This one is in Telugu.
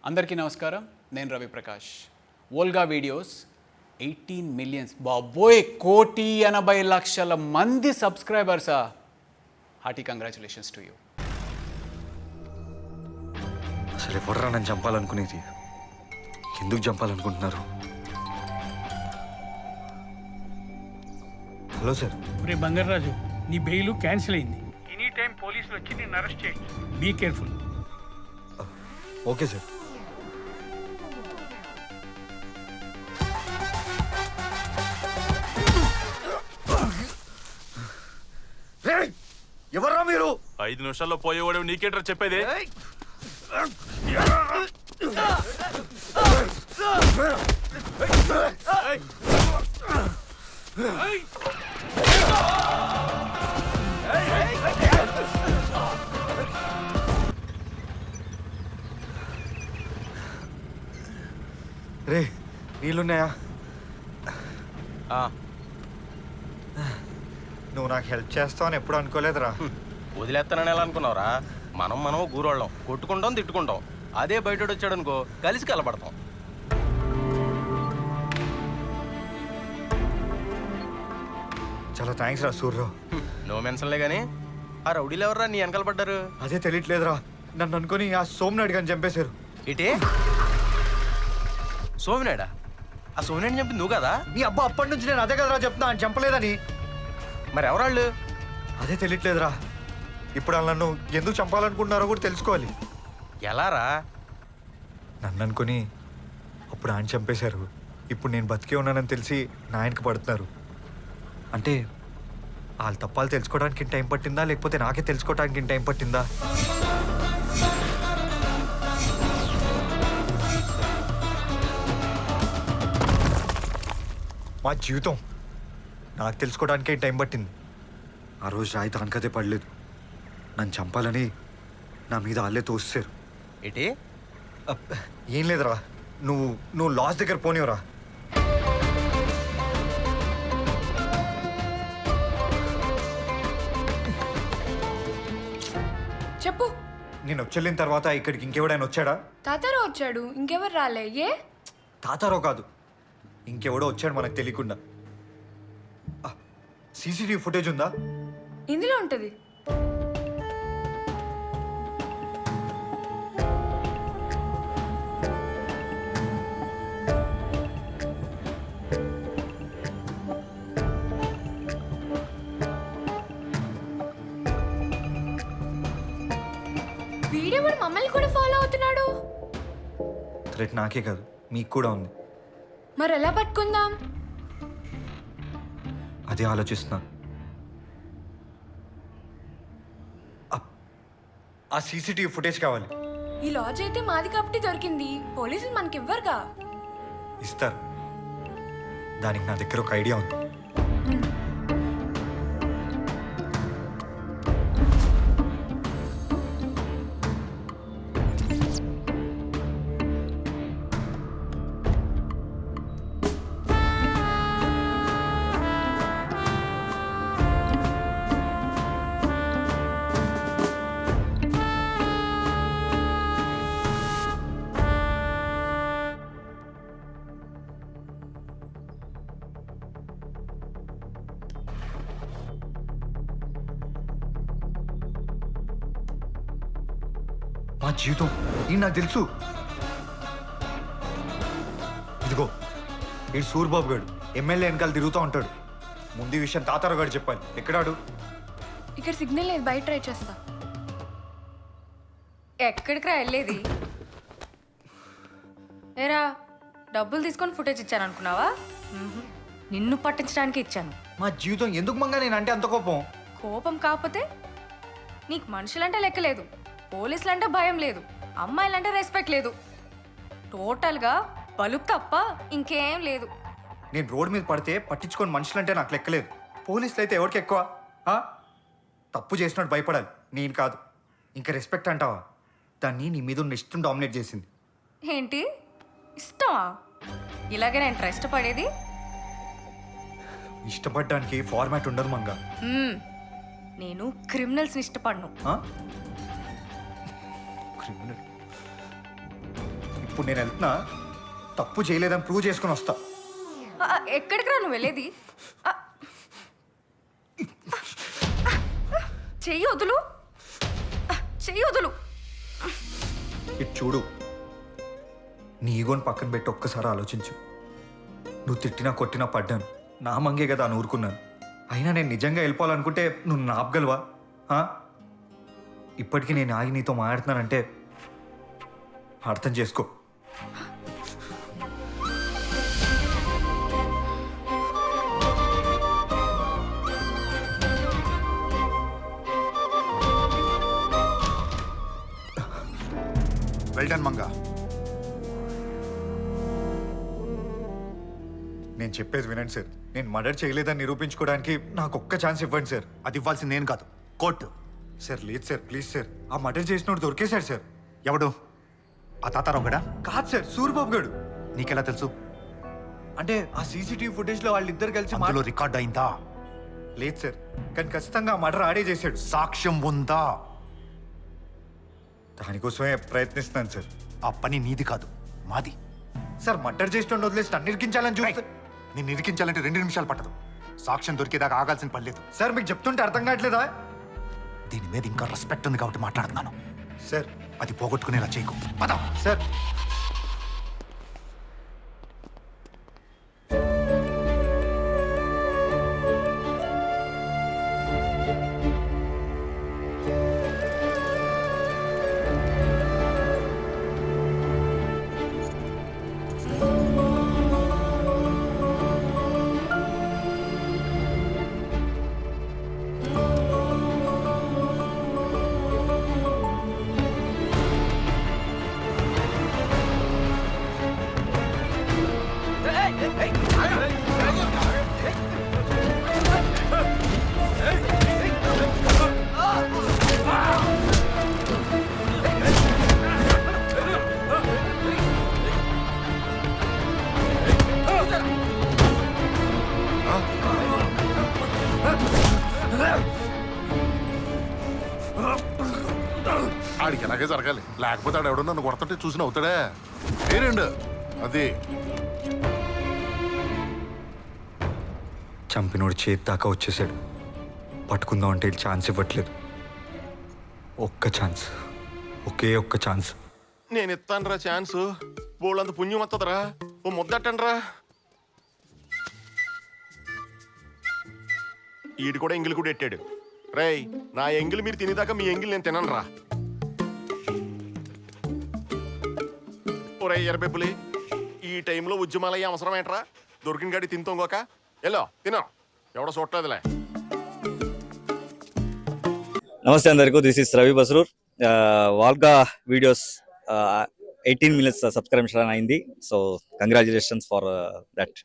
అందరికీ నమస్కారం. నేను Ravi Prakash. Volga videos 18 millions, బాబోయ్ 1,80,00,000 మంది సబ్స్క్రైబర్సా. Hearty congratulations to you. అసలు ఎవర్రా నన్ను చంపాలనుకునేది? ఎందుకు చంపాలనుకుంటున్నారు? Hello sir. ఒరే బంగారాజు, నీ బెయిల్ క్యాన్సిల్ అయింది. ఎనీ టైం పోలీసులు వచ్చి నిన్ను అరెస్ట్ చేయొచ్చు. Be careful. Okay sir. ఎవర్రా మీరు? 5 నిమిషాల్లో పోయేవాడు నీకేట్రా చెప్పేది? రే, నీళ్ళున్నాయా? నువ్వు నాకు హెల్ప్ చేస్తావని ఎప్పుడు అనుకోలేదురా. వదిలేస్తానని ఎలా అనుకున్నావురా? మనం గూరోళ్ళం, కొట్టుకుంటాం, తిట్టుకుంటాం. అదే బయట వచ్చాడు అనుకో, కలిసి కలబడతాం. చాలా థ్యాంక్స్ రా సూర్రావు. నో మెన్షన్లే కానీ ఆ రౌడీలు ఎవర్రా నీ వెనకాల పడ్డారు? అదే తెలియట్లేదురా. నన్ను అనుకుని ఆ సోమనాయుడు గారిని చంపేశారు. ఇటే సోమినాడా? ఆ సోమినాడిని చంపి నువ్వు కదా? నీ అబ్బా, అప్పటి నుంచి నేను అదే కదరా చెప్తున్నా, ఆయన చంపలేదని. మరి ఎవరాళ్ళు? అదే తెలియట్లేదురా. ఇప్పుడు వాళ్ళు నన్ను ఎందుకు చంపాలనుకుంటున్నారో కూడా తెలుసుకోవాలి. ఎలారా? నన్ను అనుకుని అప్పుడు ఆయన చంపేశారు. ఇప్పుడు నేను బతికే ఉన్నానని తెలిసి నా ఆయనకి పడుతున్నారు. అంటే వాళ్ళ తప్పాలు తెలుసుకోవడానికి టైం పట్టిందా, లేకపోతే నాకే తెలుసుకోవడానికి టైం పట్టిందా? మా జీవితం నాకు తెలుసుకోవడానికే టైం పట్టింది. ఆ రోజు రాయి దానికదే పడలేదు. నన్ను చంపాలని నా మీద వాళ్ళే తోస్తారు. ఇటే ఏం లేదురా. నువ్వు లాస్ దగ్గర పోనివరా. చెప్పు. నేను వచ్చేళ్ళిన తర్వాత ఇక్కడికి ఇంకెవడైనా వచ్చాడా? తాతారో వచ్చాడు, ఇంకెవరు రాలే. ఏ తాతారో కాదు, ఇంకెవడో వచ్చాడు మనకు తెలియకుండా. సీసీటీవీ ఫుటేజ్ ఉందా? ఇందులో ఉంటది. వీడెవడు మమ్మల్ని కూడా ఫాలో అవుతున్నాడు? థ్రెట్ నాకే కాదు, మీకు కూడా ఉంది. మరి ఎలా పట్టుకుందాం? అదే ఆలోచిస్తున్నాను. ఆ సీసీటీవీ ఫుటేజ్ కావాలి. ఈ లాడ్జ్ అయితే మాది కాబట్టి దొరికింది. పోలీసులు మనకి ఇవ్వరుగా. ఇస్తారు. దానికి నా దగ్గర ఒక ఐడియా ఉంది. మా జీవితం ఈ నాకు తెలుసు. ఇదిగో ఈ సూర్బాబు గారు ఎమ్మెల్యే వెనకాల తిరుగుతూ ఉంటాడు. ముందు ఈ విషయం తాతారావు గారు చెప్పాలి. ఎక్కడాడు? ఇక్కడ సిగ్నల్ లేదు, బయట ట్రై చేస్తా. ఎక్కడికి రా వెళ్ళేది? ఏరా, డబ్బులు తీసుకొని ఫుటేజ్ ఇచ్చాను అనుకున్నావా? నిన్ను పట్టించడానికి ఇచ్చాను. మా జీవితం ఎందుకు మంగా నేనంటే అంత కోపం? కోపం కాకపోతే నీకు మనుషులంటే లెక్కలేదు, పోలీసులంటే భయం లేదు, అమ్మాయిలంటే రెస్పెక్ట్ లేదు. టోటల్గా బలుపు తప్ప ఇంకేం లేదు. నేను రోడ్డు మీద పడితే పట్టించుకొని మనుషులంటే నాకు లెక్కలేదు. పోలీసులు అయితే ఎవరికి ఎక్కువ? తప్పు చేసినట్టు భయపడాలి, నేను కాదు. ఇంకా రెస్పెక్ట్ అంటావా? దాన్ని నీ మీద ఉన్న ఇష్టం డామినేట్ చేసింది. ఏంటి ఇష్టమా? ఇలాగే నేను ఇష్టపడేది. ఇష్టపడడానికి ఫార్మాట్ ఉండదు మంగా. నేను క్రిమినల్స్ని ఇష్టపడను. క్రిమినల్? ఇప్పుడు నేను వెళ్తున్నా, తప్పు చేయలేదని ప్రూవ్ చేసుకుని వస్తా. ఎక్కడికి రా నువ్వు వెళ్ళేది? ఆ, చెయ్యి వదులు, చెయ్యి వదులు. ఇటు చూడు, నీ ఈగోని పక్కన పెట్టి ఒక్కసారి ఆలోచించు. నువ్వు తిట్టినా కొట్టినా పడ్డాను, నా మంగే కదా అని ఊరుకున్నాను. అయినా నేను నిజంగా వెళ్ళిపోవాలనుకుంటే నువ్వు నా ఆపగలవా? ఇప్పటికీ నేను ఆగి నీతో మాట్లాడుతున్నానంటే అర్థం చేసుకో. వెల్డన్ మంగా. నేను చెప్పేది వినండి సార్. నేను మర్డర్ చేయలేదని నిరూపించుకోవడానికి నాకు ఒక్క ఛాన్స్ ఇవ్వండి సార్. అది ఇవ్వాల్సింది నేను కాదు, కోర్టు. సార్ లేదు సార్, ప్లీజ్ సార్. ఆ మర్డర్ చేసినోడు దొరికేశాడు సార్. ఎవడు? ఆ తాతారావు గడా? కాదు సార్, సూరిబాబు గారు. నీకెలా తెలుసు? అంటే ఆ సీసీటీవీ ఫుటేజ్లో వాళ్ళిద్దరు కలిసి అందులో రికార్డ్ అయిందా? లేదు సార్, కానీ ఖచ్చితంగా ఆ మర్డర్ ఆడే చేశాడు. సాక్ష్యం ఉందా? దానికోసమే ప్రయత్నిస్తున్నాను సార్. ఆ పని నీది కాదు, మాది. సార్ మర్డర్ చేసిన వదిలేసి నన్ను ఇరికించాలని చూస్తే నేను నిరికించాలంటే 2 నిమిషాలు పట్టదు. సాక్ష్యం దొరికేదాకా ఆగాల్సిన పని లేదు. సార్ మీకు చెప్తుంటే అర్థం కావట్లేదా? దీని మీద ఇంకా రెస్పెక్ట్ ఉంది కాబట్టి మాట్లాడుతున్నాను. సార్ అది పోగొట్టుకునేలా చేయకు. పద. సార్ ఆడికి ఎలాగే జరగాలి, లేకపోతే ఆడు ఎవడో నన్ను కొడుతుంటే చూసి అవుతాడే. పేరేండు అది. చంపినోడు చేతి దాకా వచ్చేసాడు. పట్టుకుందాం అంటే ఛాన్స్ ఇవ్వట్లేదు. ఒక్క ఛాన్స్, ఒకే ఒక్క ఛాన్స్. నేను ఇస్తానురా ఛాన్స్. బోళ్ళంత పుణ్యం వస్తుందిరా. ఓ ముద్దట్టండ్రా. ఈడు కూడా ఎంగిల్ కూడా ఎట్టాడు. రేయ్, నా ఎంగిల్ మీరు తినేదాకా మీ ఎంగిల్ నేను తినను రా. ఒరే ఎర్రబెబ్బులి, ఈ టైంలో ఉద్యమాలయ్యే అవసరం ఏంట్రా? దొరికిన గాడి తింతోంగోక ఎల్లో తినో, ఎవడో చూడలేదులే. నమస్తే అందరికీ, this is Ravi Basrur. Volga videos 18 millions subscription అయింది. So congratulations for that.